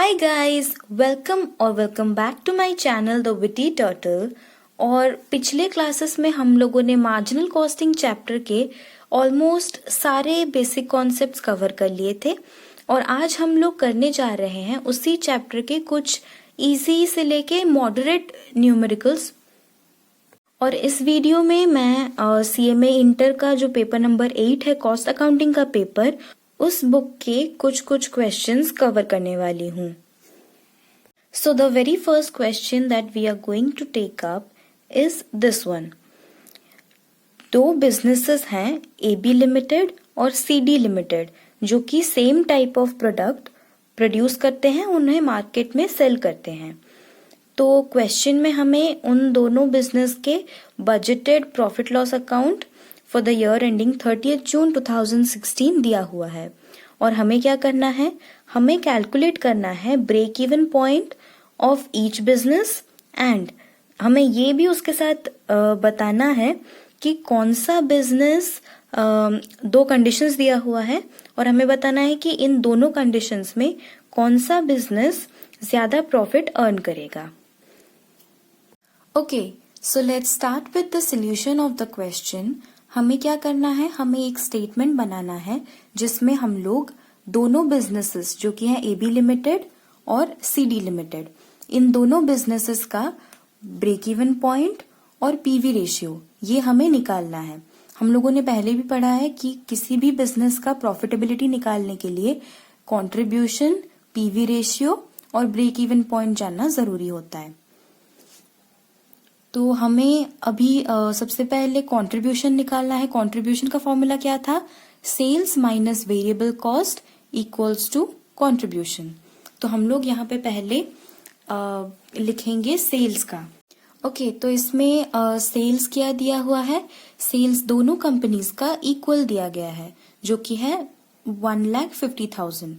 Hi guys, welcome back to my channel The Witty Turtle। और पिछले classes में हम लोगों ने मार्जिनल कॉस्टिंग चैप्टर के ऑलमोस्ट सारे बेसिक कॉन्सेप्ट्स कवर कर लिए थे और आज हम लोग करने जा रहे हैं उसी चैप्टर के कुछ इजी से लेके मॉडरेट न्यूमेरिकल्स। और इस वीडियो में मैं CMA इंटर का जो पेपर नंबर 8 है कॉस्ट अकाउंटिंग का पेपर, उस बुक के कुछ क्वेश्चंस कवर करने वाली हूँ। So the very first question that we are going to take up is this one। दो बिजनेसेस हैं AB लिमिटेड और CD लिमिटेड जो कि same type of product produce करते हैं, उन्हें मार्केट में सेल करते हैं। तो क्वेश्चन में हमें उन दोनों बिजनेस के budgeted profit loss account for the year ending 30 जून 2016 दिया हुआ है और हमें क्या करना है, हमें कैलकुलेट करना है break even point of each business and हमें ये भी उसके साथ बताना है कि कौन सा बिजनेस दो कंडीशंस दिया हुआ है और हमें बताना है कि इन दोनों कंडीशंस में कौन सा बिजनेस ज्यादा प्रॉफिट अर्न करेगा। Okay, so let's start with the solution of the question. हमें क्या करना है, हमें एक स्टेटमेंट बनाना है जिसमें हम लोग दोनों बिजनेसेस जो कि हैं AB लिमिटेड और CD लिमिटेड, इन दोनों बिजनेसेस का ब्रेक इवन पॉइंट और PV रेशियो ये हमें निकालना है। हम लोगों ने पहले भी पढ़ा है कि किसी भी बिजनेस का प्रॉफिटेबिलिटी निकालने के लिए कंट्रीब्यूशन, PV रेशियो और ब्रेक इवन पॉइंट जानना जरूरी होता है। तो हमें अभी सबसे पहले कंट्रीब्यूशन निकालना है। कंट्रीब्यूशन का फॉर्मूला क्या था, sales minus variable cost equals to contribution. तो हम लोग यहाँ पे पहले लिखेंगे सेल्स का। ओके, तो इसमें सेल्स क्या दिया हुआ है, सेल्स दोनों कंपनीज का इक्वल दिया गया है जो कि है 1,50,000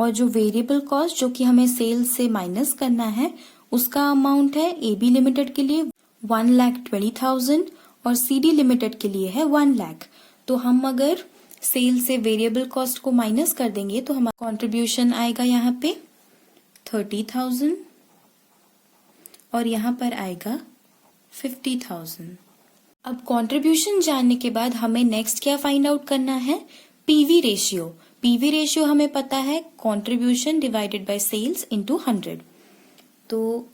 और जो वेरिएबल कॉस्ट जो कि हमें सेल्स से माइनस करना है उसका अमाउंट है AB लिमिटेड के लिए 1,20,000 और CD लिमिटेड के लिए है 1 लाख। तो हम अगर सेल से वेरिएबल कॉस्ट को माइनस कर देंगे तो हमारा कंट्रीब्यूशन आएगा यहाँ पे 30,000 और यहाँ पर आएगा 50,000। अब कंट्रीब्यूशन जानने के बाद हमें नेक्स्ट क्या फाइंड आउट करना है, PV रेशियो। PV रेशियो हमें पता है contribution divided by sales into 100। तो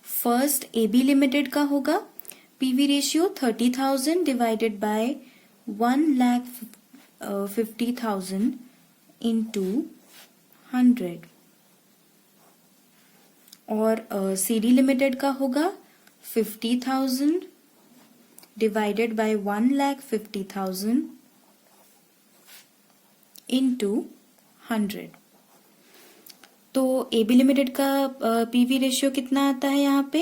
फर्स्ट AB लिमिटेड का होगा PV ratio 30,000 divided by 1,50,000 into 100 और CD लिमिटेड का होगा 50,000 डिवाइडेड बाय 1,50,000 इंटू 100। तो AB लिमिटेड का PV रेशियो कितना आता है यहाँ पे,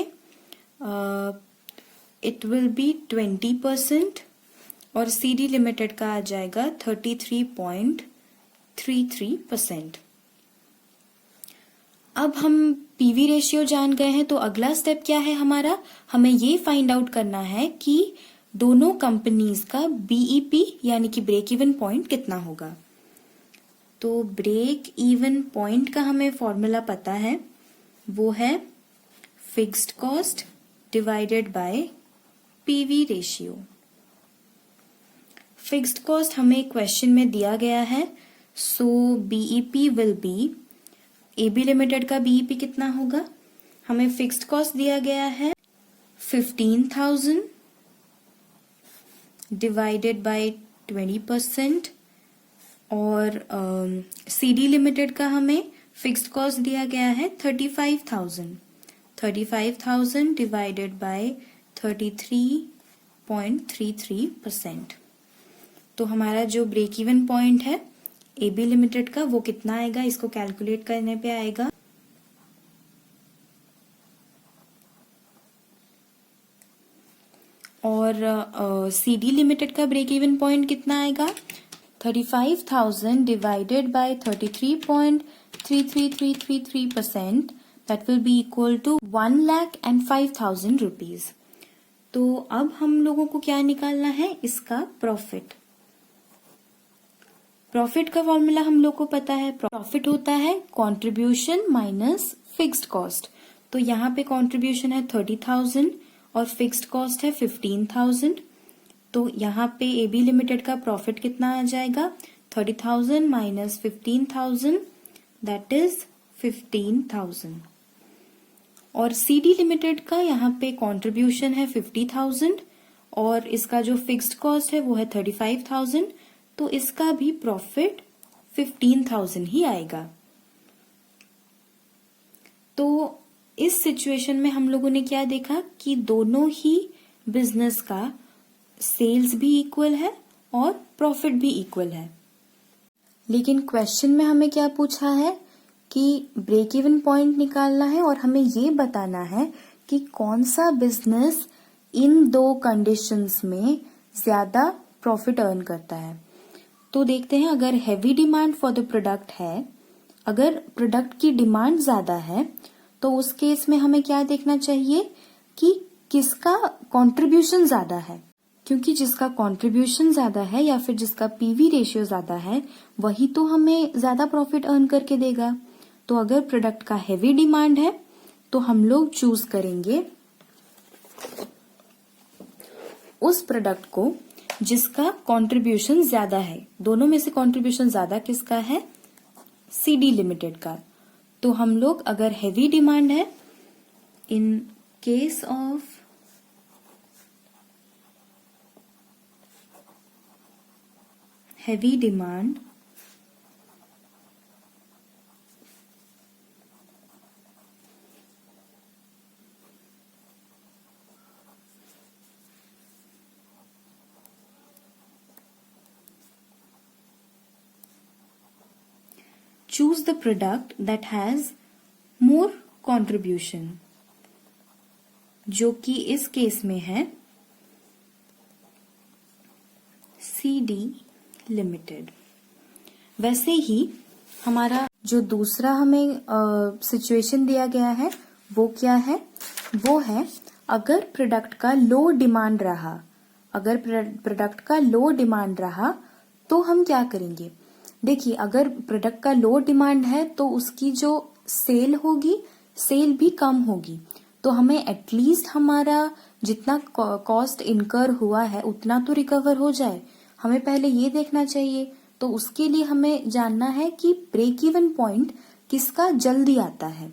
इट विल बी 20% और CD लिमिटेड का आ जाएगा 33.33%। अब हम PV रेशियो जान गए हैं तो अगला स्टेप क्या है हमारा, हमें ये फाइंड आउट करना है कि दोनों कंपनीज का BEP यानी कि ब्रेक इवन पॉइंट कितना होगा। तो ब्रेक इवन पॉइंट का हमें फॉर्मूला पता है, वो है fixed cost divided bye PV ratio. Fixed cost हमें क्वेश्चन में दिया गया है, सो BEP will be, AB limited का BEP कितना होगा, हमें फिक्स्ड कॉस्ट दिया गया है 15,000 डिवाइडेड बाय 20% और CD लिमिटेड का हमें फिक्स्ड कॉस्ट दिया गया है 35,000 डिवाइडेड बाय 33.33%। तो हमारा जो ब्रेक इवन पॉइंट है AB लिमिटेड का वो कितना आएगा, इसको कैलकुलेट करने पे आएगा और CD लिमिटेड का ब्रेक इवन पॉइंट कितना आएगा, 35,000 divided by 33.33333%, that will be equal to 1,05,000 rupees। तो अब हम लोगों को क्या निकालना है, इसका प्रॉफिट। प्रॉफिट का फॉर्मूला हम लोग को पता है, प्रॉफिट होता है कंट्रीब्यूशन माइनस फिक्स्ड कॉस्ट। तो यहाँ पे कंट्रीब्यूशन है 30,000 और फिक्स्ड कॉस्ट है 15,000। तो यहाँ पे एबी लिमिटेड का प्रॉफिट कितना आ जाएगा, 30,000 माइनस 15,000, दैट इज 15,000। और सीडी लिमिटेड का यहाँ पे कंट्रीब्यूशन है 50,000 और इसका जो फिक्स्ड कॉस्ट है वो है 35,000, तो इसका भी प्रॉफिट 15,000 ही आएगा। तो इस सिचुएशन में हम लोगों ने क्या देखा कि दोनों ही बिजनेस का सेल्स भी इक्वल है और प्रॉफिट भी इक्वल है। लेकिन क्वेश्चन में हमें क्या पूछा है कि ब्रेक इवन पॉइंट निकालना है और हमें ये बताना है कि कौन सा बिजनेस इन दो कंडीशंस में ज्यादा प्रॉफिट अर्न करता है। तो देखते हैं, अगर heavy demand for the product है, अगर प्रोडक्ट की डिमांड ज्यादा है, तो उस केस में हमें क्या देखना चाहिए कि किसका कंट्रीब्यूशन ज्यादा है, क्योंकि जिसका कंट्रीब्यूशन ज्यादा है या फिर जिसका पीवी रेशियो ज्यादा है वही तो हमें ज्यादा प्रॉफिट अर्न करके देगा। तो अगर प्रोडक्ट का हैवी डिमांड है तो हम लोग चूज करेंगे उस प्रोडक्ट को जिसका कंट्रीब्यूशन ज्यादा है। दोनों में से कंट्रीब्यूशन ज्यादा किसका है, सीडी लिमिटेड का। तो हम लोग अगर हैवी डिमांड है, इन case of heavy demand, choose the product that has more contribution, जो कि इस केस में है CD लिमिटेड। वैसे ही हमारा जो दूसरा हमें सिचुएशन दिया गया है वो क्या है, वो है अगर प्रोडक्ट का लो डिमांड रहा, अगर प्रोडक्ट का लो डिमांड रहा तो हम क्या करेंगे। देखिए, अगर प्रोडक्ट का लो डिमांड है तो उसकी जो सेल होगी, सेल भी कम होगी। तो हमें एटलीस्ट हमारा जितना कॉस्ट इनकर हुआ है उतना तो रिकवर हो जाए, हमें पहले ये देखना चाहिए। तो उसके लिए हमें जानना है कि ब्रेक इवन पॉइंट किसका जल्दी आता है।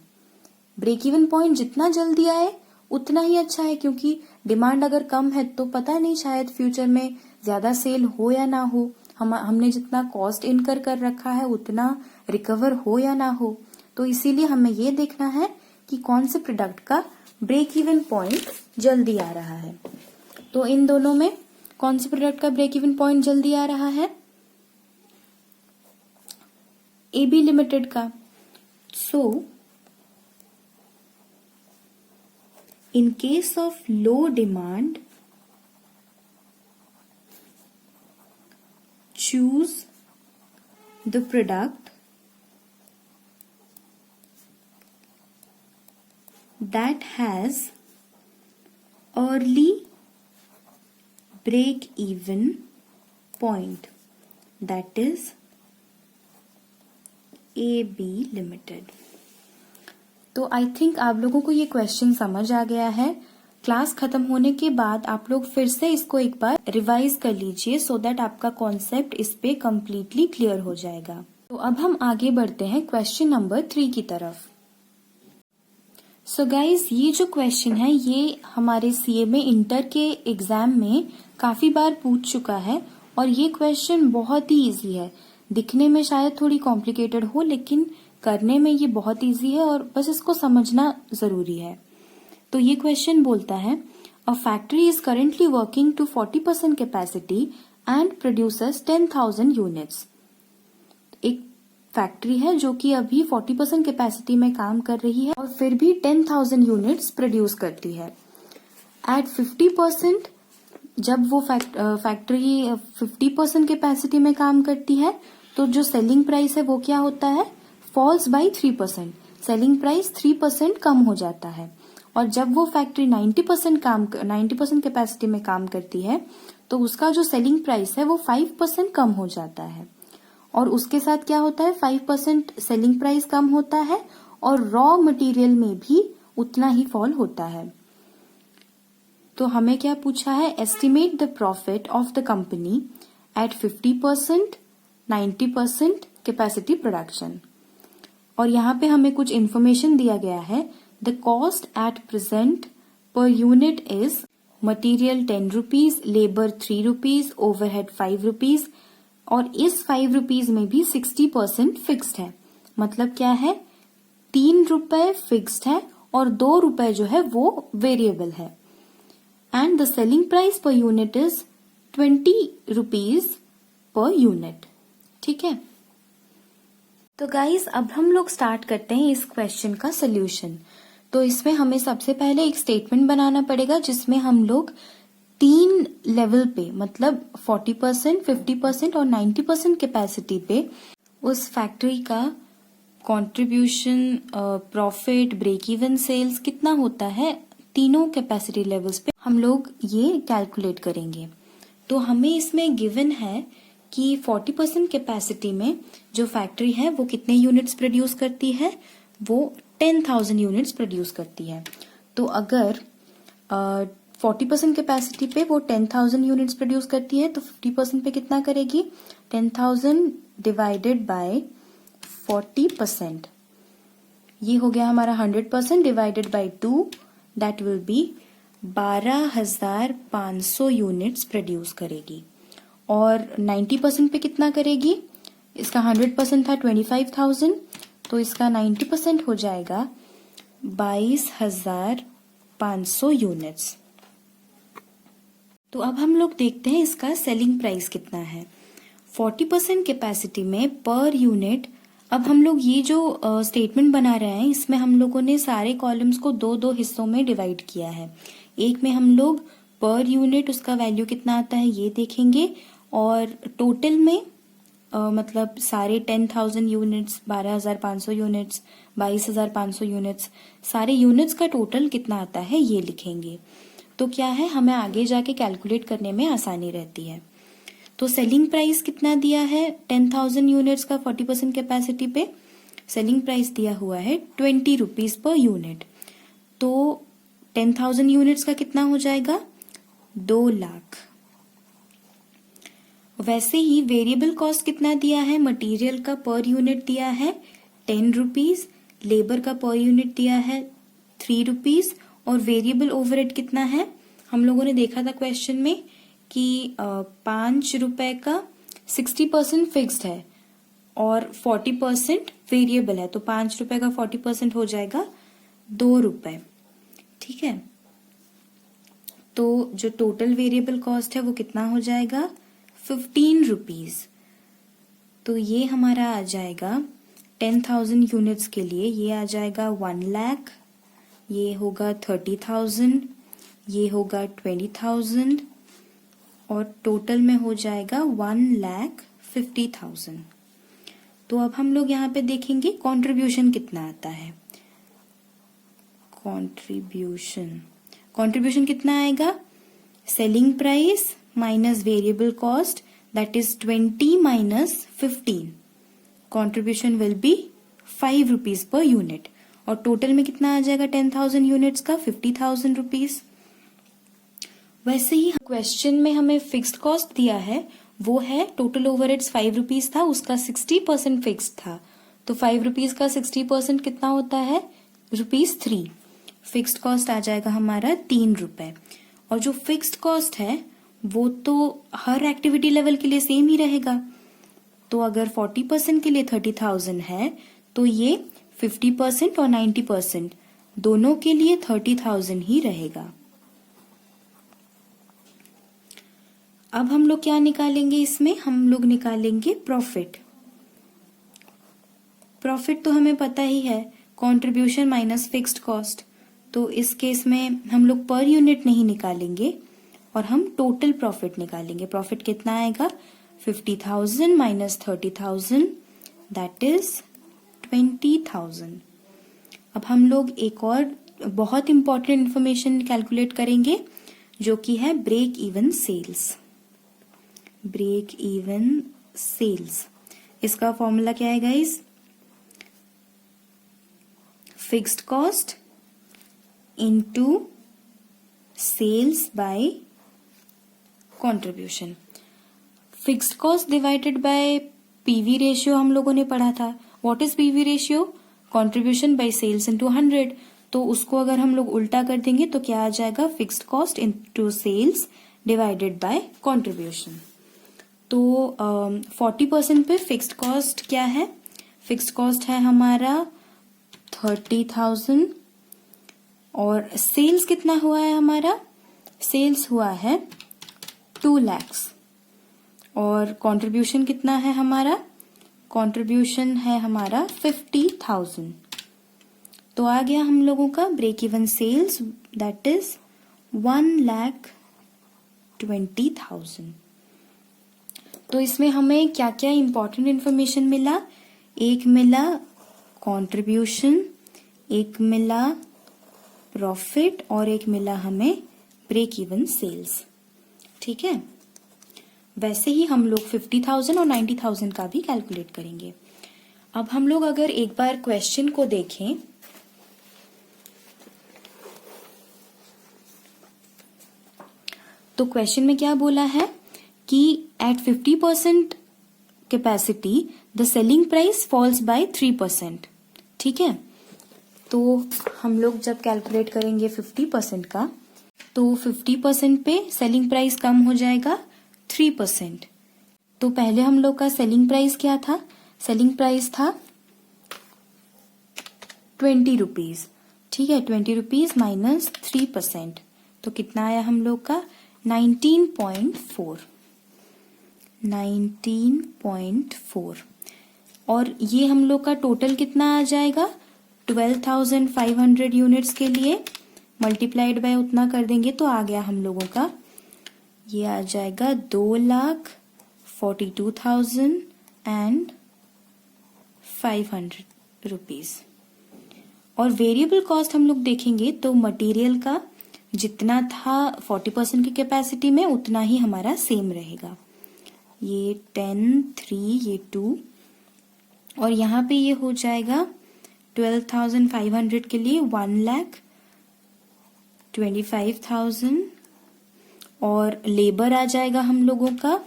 ब्रेक इवन पॉइंट जितना जल्दी आए उतना ही अच्छा है, क्योंकि डिमांड अगर कम है तो पता नहीं शायद फ्यूचर में ज्यादा सेल हो या ना हो, हमने जितना कॉस्ट इनकर कर रखा है उतना रिकवर हो या ना हो। तो इसीलिए हमें ये देखना है कि कौन से प्रोडक्ट का ब्रेक इवन पॉइंट जल्दी आ रहा है। तो इन दोनों में कौन से प्रोडक्ट का ब्रेक इवन पॉइंट जल्दी आ रहा है, एबी लिमिटेड का। So in case of low demand choose the product that has early break even point, that is AB Limited। तो आई थिंक आप लोगों को ये क्वेश्चन समझ आ गया है। क्लास खत्म होने के बाद आप लोग फिर से इसको एक बार रिवाइज कर लीजिए सो दैट आपका कॉन्सेप्ट इस पे कम्प्लीटली क्लियर हो जाएगा। तो अब हम आगे बढ़ते हैं क्वेश्चन नंबर 3 की तरफ। सो गाइज, ये जो क्वेश्चन है ये हमारे सीएमए इंटर के एग्जाम में काफी बार पूछ चुका है और ये क्वेश्चन बहुत ही इजी है। दिखने में शायद थोड़ी कॉम्प्लिकेटेड हो लेकिन करने में ये बहुत इजी है और बस इसको समझना जरूरी है। तो ये क्वेश्चन बोलता है, a factory is currently working to 40% capacity and producers 10,000 units. एक फैक्ट्री है जो कि अभी 40% कैपेसिटी में काम कर रही है और फिर भी 10,000 यूनिट्स प्रोड्यूस करती है। एट 50%, जब वो फैक्ट्री 50% कैपेसिटी में काम करती है तो जो सेलिंग प्राइस है वो क्या होता है, फॉल्स बाय 3%। सेलिंग प्राइस 3% कम हो जाता है। और जब वो फैक्ट्री 90% कैपेसिटी में काम करती है तो उसका जो सेलिंग प्राइस है वो 5% कम हो जाता है। और उसके साथ क्या होता है, 5% सेलिंग प्राइस कम होता है और रॉ मटेरियल में भी उतना ही फॉल होता है। तो हमें क्या पूछा है, estimate the profit of the company at 50%, 90% capacity production. और यहाँ पे हमें कुछ इंफॉर्मेशन दिया गया है। The cost at present per unit is material 10 rupees, labour 3 rupees, overhead 5 rupees, और इस 5 रुपीज में भी 60% फिक्स्ड है। मतलब क्या है, 3 रुपए फिक्स्ड है और 2 रुपए जो है वो वेरिएबल है। And the selling price per unit is 20 rupees per unit. ठीक है, तो गाइस अब हम लोग स्टार्ट करते हैं इस क्वेश्चन का सोल्यूशन। तो इसमें हमें सबसे पहले एक स्टेटमेंट बनाना पड़ेगा जिसमें हम लोग 3 लेवल पे, मतलब 40%, 50% और 90% कैपेसिटी पे उस फैक्ट्री का contribution, profit, break even sales कितना होता है, तीनों कैपेसिटी लेवल्स पे हम लोग ये कैलकुलेट करेंगे। तो हमें इसमें गिवन है कि 40% कैपेसिटी में जो फैक्ट्री है वो कितने यूनिट्स प्रोड्यूस करती है, वो 10,000 यूनिट्स प्रोड्यूस करती है। तो अगर 40% कैपेसिटी पे वो 10,000 यूनिट्स प्रोड्यूस करती है तो 50% पे कितना करेगी, 10,000 डिवाइडेड बाय 40%, ये हो गया हमारा 100% divided by 2, that will be 12,500 units produce करेगी। और 90% पे कितना करेगी, इसका 100% था 25,000, तो इसका 90% हो जाएगा 22,500 यूनिट्स। तो अब हम लोग देखते हैं इसका सेलिंग प्राइस कितना है। 40% कैपेसिटी में पर यूनिट, अब हम लोग ये जो स्टेटमेंट बना रहे हैं इसमें हम लोगों ने सारे कॉलम्स को 2-2 हिस्सों में डिवाइड किया है। एक में हम लोग पर यूनिट उसका वैल्यू कितना आता है ये देखेंगे, और टोटल में मतलब सारे 10,000 यूनिट्स, 12,500 यूनिट्स, 22,500 यूनिट्स, सारे यूनिट्स का टोटल कितना आता है ये लिखेंगे। तो क्या है, हमें आगे जाके कैलकुलेट करने में आसानी रहती है। तो सेलिंग प्राइस कितना दिया है 10,000 यूनिट्स का 40% कैपेसिटी पे, सेलिंग प्राइस दिया हुआ है 20 रुपीज पर यूनिट। तो 10,000 यूनिट्स का कितना हो जाएगा, 2 लाख। वैसे ही वेरिएबल कॉस्ट कितना दिया है, मटेरियल का पर यूनिट दिया है 10 रुपीज, लेबर का पर यूनिट दिया है 3 रुपीज, और वेरिएबल ओवरहेड कितना है, हम लोगों ने देखा था क्वेश्चन में कि 5 रुपए का 60% फिक्स्ड है और 40% वेरिएबल है, तो 5 रुपए का 40% हो जाएगा 2 रुपए। ठीक है, तो जो टोटल वेरिएबल कॉस्ट है वो कितना हो जाएगा, 15 रुपीज। तो ये हमारा आ जाएगा 10,000 यूनिट्स के लिए, ये आ जाएगा 1 लाख, ये होगा 30,000, ये होगा 20,000, और टोटल में हो जाएगा 1,50,000। तो अब हम लोग यहाँ पे देखेंगे कंट्रीब्यूशन कितना आता है। कंट्रीब्यूशन कितना आएगा, selling price minus variable cost, that is 20 minus 15, contribution will be 5 rupees per unit, और टोटल में कितना आ जाएगा 10,000 यूनिट्स का 50,000 रुपीज। वैसे ही क्वेश्चन में हमें फिक्स्ड कॉस्ट दिया है, वो है टोटल ओवरहेड्स 5 रुपीज था, उसका 60% फिक्स्ड था, तो 5 रुपीज का 60% कितना होता है, ₹3। फिक्स्ड कॉस्ट आ जाएगा हमारा 3 रुपए। और जो फिक्स्ड कॉस्ट है वो तो हर एक्टिविटी लेवल के लिए सेम ही रहेगा। तो अगर 40% के लिए 30,000 है तो ये 50% और 90% दोनों के लिए 30,000 ही रहेगा। अब हम लोग क्या निकालेंगे, इसमें हम लोग निकालेंगे प्रॉफिट। प्रॉफिट तो हमें पता ही है, कंट्रीब्यूशन माइनस फिक्स्ड कॉस्ट। तो इस केस में हम लोग पर यूनिट नहीं निकालेंगे और हम टोटल प्रॉफिट निकालेंगे। प्रॉफिट कितना आएगा, 50,000 माइनस 30,000, दैट इज 20,000। अब हम लोग एक और बहुत इंपॉर्टेंट इंफॉर्मेशन कैलकुलेट करेंगे जो कि है break even sales. Break even sales, इसका फॉर्मूला क्या है guys? Fixed cost into sales by contribution. Fixed cost divided by PV ratio हम लोगों ने पढ़ा था। What is PV ratio? Contribution by sales into 100। तो उसको अगर हम लोग उल्टा कर देंगे तो क्या आ जाएगा? Fixed cost into sales divided by contribution. तो 40% पे फिक्स्ड कॉस्ट क्या है? फिक्स्ड कॉस्ट है हमारा 30,000 और सेल्स कितना हुआ है हमारा? सेल्स हुआ है 2 lakhs और कंट्रीब्यूशन कितना है हमारा? कंट्रीब्यूशन है हमारा 50,000। तो आ गया हम लोगों का break even sales, that is 1,20,000। तो इसमें हमें क्या क्या इंपॉर्टेंट इंफॉर्मेशन मिला? एक मिला कंट्रीब्यूशन, एक मिला प्रॉफिट और एक मिला हमें ब्रेक इवन सेल्स। ठीक है, वैसे ही हम लोग 50,000 और 90,000 का भी कैलकुलेट करेंगे। अब हम लोग अगर एक बार क्वेश्चन को देखें तो क्वेश्चन में क्या बोला है कि at 50% capacity the selling price falls by 3%। ठीक है, तो हम लोग जब कैलकुलेट करेंगे 50% का तो 50% पे सेलिंग प्राइस कम हो जाएगा 3%। तो पहले हम लोग का सेलिंग प्राइस क्या था? सेलिंग प्राइस था 20 रुपीज। ठीक है, 20 रुपीज माइनस 3%, तो कितना आया हम लोग का? 19.4। 19.4 और ये हम लोग का टोटल कितना आ जाएगा? 12,500 यूनिट्स के लिए मल्टीप्लाइड बाय उतना कर देंगे तो आ गया हम लोगों का, ये आ जाएगा 2,42,500 रुपीज। और वेरिएबल कॉस्ट हम लोग देखेंगे तो मटेरियल का जितना था 40% की कैपेसिटी में उतना ही हमारा सेम रहेगा। ये 10, 3, ये 2 और यहाँ पे ये हो जाएगा 12,500 के लिए 1,25,000 और लेबर आ जाएगा हम लोगों का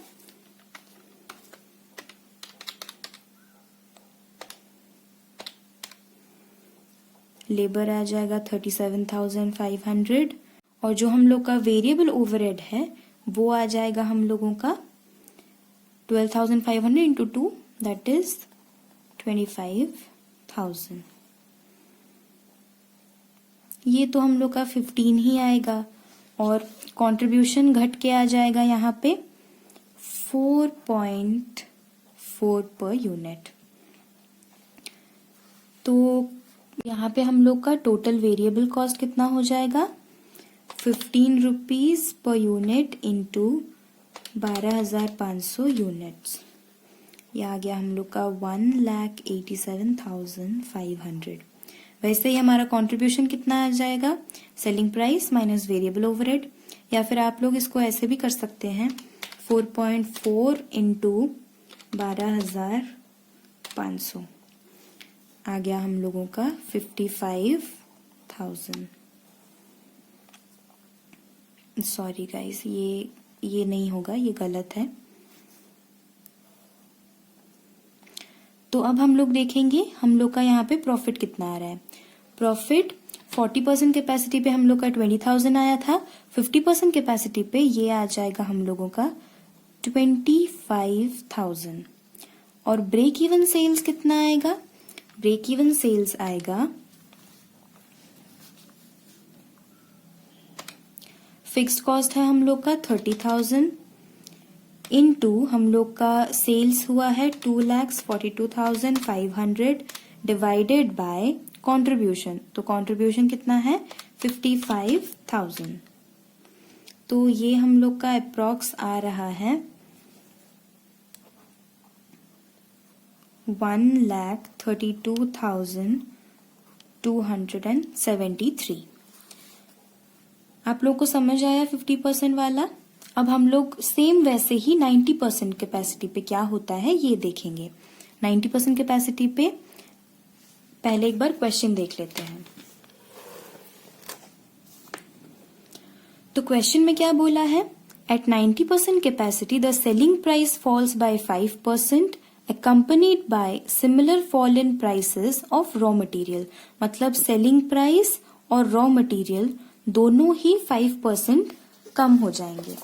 लेबर आ जाएगा 37,500 और जो हम लोग का वेरिएबल ओवरहेड है वो आ जाएगा हम लोगों का 12,500 इंटू 2 दैट इज 25,000। ये तो हम लोग का 15 ही आएगा और कंट्रीब्यूशन घट के आ जाएगा यहाँ पे 4.4 पर यूनिट। तो यहाँ पे हम लोग का टोटल वेरिएबल कॉस्ट कितना हो जाएगा? 15 rupees per unit into 12,500 units. ये आ गया हम लोग का 1,87,500। वैसे ही हमारा कंट्रीब्यूशन कितना आ जाएगा? Selling price minus variable overhead, या फिर आप लोग इसको ऐसे भी कर सकते हैं 4.4 इंटू 12,500 आ गया हम लोगों का 55,000। सॉरी गाइस, ये नहीं होगा, ये गलत है। तो अब हम लोग देखेंगे हम लोग का यहाँ पे प्रॉफिट कितना आ रहा है। प्रॉफिट 40% कैपेसिटी पे हम लोग का 20,000 आया था, 50% कैपेसिटी पे ये आ जाएगा हम लोगों का 25,000। और ब्रेक इवन सेल्स कितना आएगा? ब्रेक इवन सेल्स आएगा फिक्स्ड कॉस्ट है हम लोग का 30,000 इनटू हम लोग का सेल्स हुआ है 2,42,500 डिवाइडेड बाय कंट्रीब्यूशन। तो कंट्रीब्यूशन कितना है? 55,000। तो ये हम लोग का अप्रॉक्स आ रहा है 1,32,200 273। आप लोगों को समझ आया 50% वाला। अब हम लोग सेम वैसे ही 90% कैपेसिटी पे क्या होता है ये देखेंगे। 90% कैपेसिटी पे पहले एक बार क्वेश्चन देख लेते हैं। तो क्वेश्चन में क्या बोला है, at 90% capacity the selling price falls by 5% accompanied by similar fall in prices of raw material। मतलब सेलिंग प्राइस और रॉ मटेरियल दोनों ही 5% कम हो जाएंगे।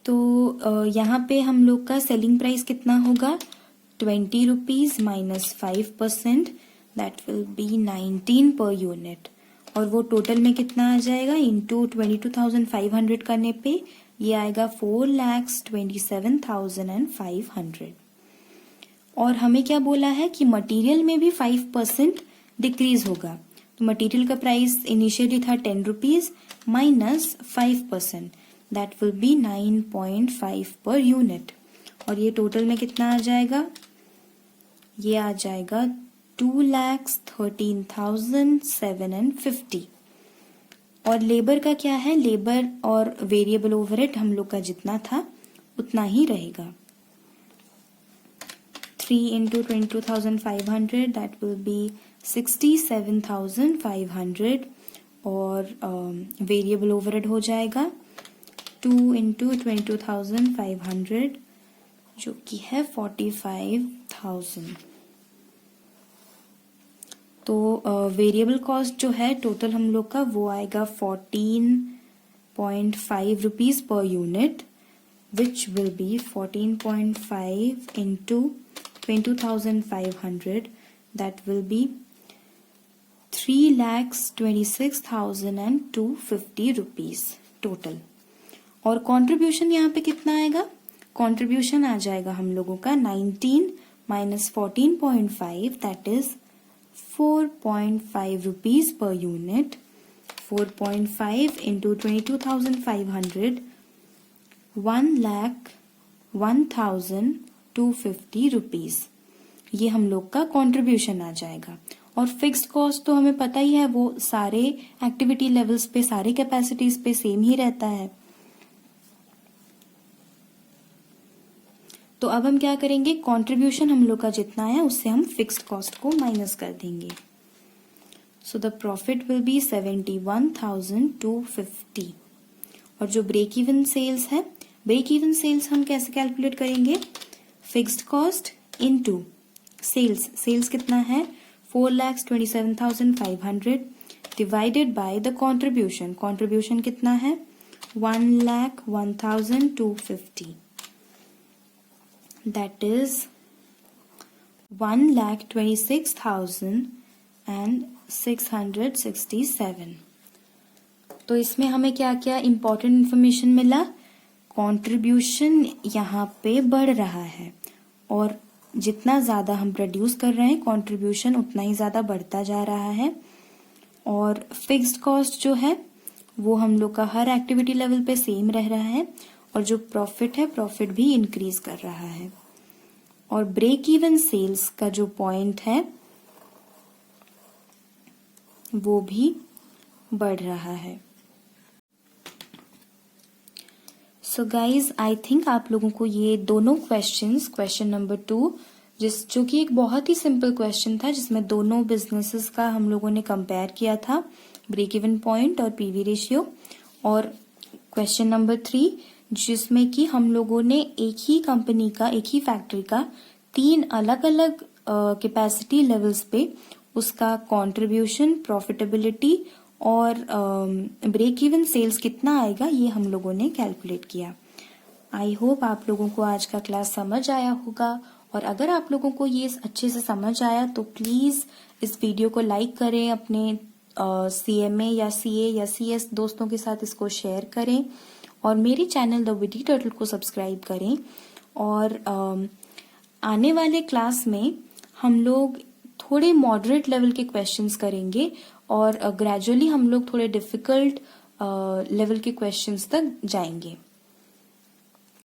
तो यहाँ पे हम लोग का सेलिंग प्राइस कितना होगा, 20 rupees minus 5%, that will be 19 per unit. और वो टोटल में कितना आ जाएगा, इंटू 22,500 करने पे ये आएगा 4,27,500। और हमें क्या बोला है कि मटेरियल में भी 5% डिक्रीज होगा। तो मटेरियल का प्राइस इनिशियली था 10 rupees minus 5%, that will be 9.5 per unit. और ये टोटल में कितना आ जाएगा, ये आ जाएगा 2,13,750। और लेबर का क्या है, लेबर और वेरिएबल ओवरहेड हम लोग का जितना था उतना ही रहेगा। 3 into 22,500 that will be 67,500। और वेरिएबल ओवरहेड हो जाएगा 2 into 22,500 जो कि है 45,000। तो वेरिएबल कॉस्ट जो है टोटल हम लोग का वो आएगा 14.5 rupees per unit, which will be 14.5 into 22,500 that will be 3,26,250 rupees total. और कंट्रीब्यूशन यहाँ पे कितना आएगा, कंट्रीब्यूशन आ जाएगा हम लोगों का 19 minus 14.5 that is 4.5 rupees per unit. 4.5 into 22,500 1,01,250 rupees, ये हम लोग का कंट्रीब्यूशन आ जाएगा। और फिक्स्ड कॉस्ट तो हमें पता ही है, वो सारे एक्टिविटी लेवल्स पे, सारे कैपेसिटीज पे सेम ही रहता है। तो अब हम क्या करेंगे, कंट्रीब्यूशन हम लोग का जितना है उससे हम फिक्स्ड कॉस्ट को माइनस कर देंगे। So the profit will be 71,250। और जो ब्रेक इवन सेल्स है, ब्रेक इवन सेल्स हम कैसे कैलकुलेट करेंगे, fixed cost into sales. Sales कितना है 4,27,500 divided by the contribution. Contribution कितना है 1,01,250, that is 1,26,667। तो इसमें हमें क्या क्या इंपॉर्टेंट इंफॉर्मेशन मिला, कंट्रीब्यूशन यहाँ पे बढ़ रहा है और जितना ज्यादा हम प्रोड्यूस कर रहे हैं कंट्रीब्यूशन उतना ही ज्यादा बढ़ता जा रहा है। और फिक्स्ड कॉस्ट जो है वो हम लोग का हर एक्टिविटी लेवल पे सेम रह रहा है। और जो प्रॉफिट है, प्रॉफिट भी इंक्रीज कर रहा है। और ब्रेक इवन सेल्स का जो पॉइंट है वो भी बढ़ रहा है। सो गाइज, आई थिंक आप लोगों को ये दोनों क्वेश्चंस, क्वेश्चन नंबर 2 जो कि एक बहुत ही सिंपल क्वेश्चन था, जिसमें दोनों बिजनेसेस का हम लोगों ने कंपेयर किया था, ब्रेक इवन पॉइंट और पीवी रेशियो। और क्वेश्चन नंबर 3 जिसमें कि हम लोगों ने एक ही कंपनी का, एक ही फैक्ट्री का 3 अलग अलग कैपेसिटी लेवल्स पे उसका कंट्रीब्यूशन, प्रॉफिटेबिलिटी और ब्रेक इवन सेल्स कितना आएगा ये हम लोगों ने कैलकुलेट किया। आई होप आप लोगों को आज का क्लास समझ आया होगा। और अगर आप लोगों को ये अच्छे से समझ आया तो प्लीज इस वीडियो को लाइक करें, अपने CMA या CA या CS दोस्तों के साथ इसको शेयर करें और मेरे चैनल द विटी टर्टल को सब्सक्राइब करें। और आने वाले क्लास में हम लोग थोड़े मॉडरेट लेवल के क्वेश्चंस करेंगे और ग्रेजुअली हम लोग थोड़े डिफिकल्ट लेवल के क्वेश्चंस तक जाएंगे।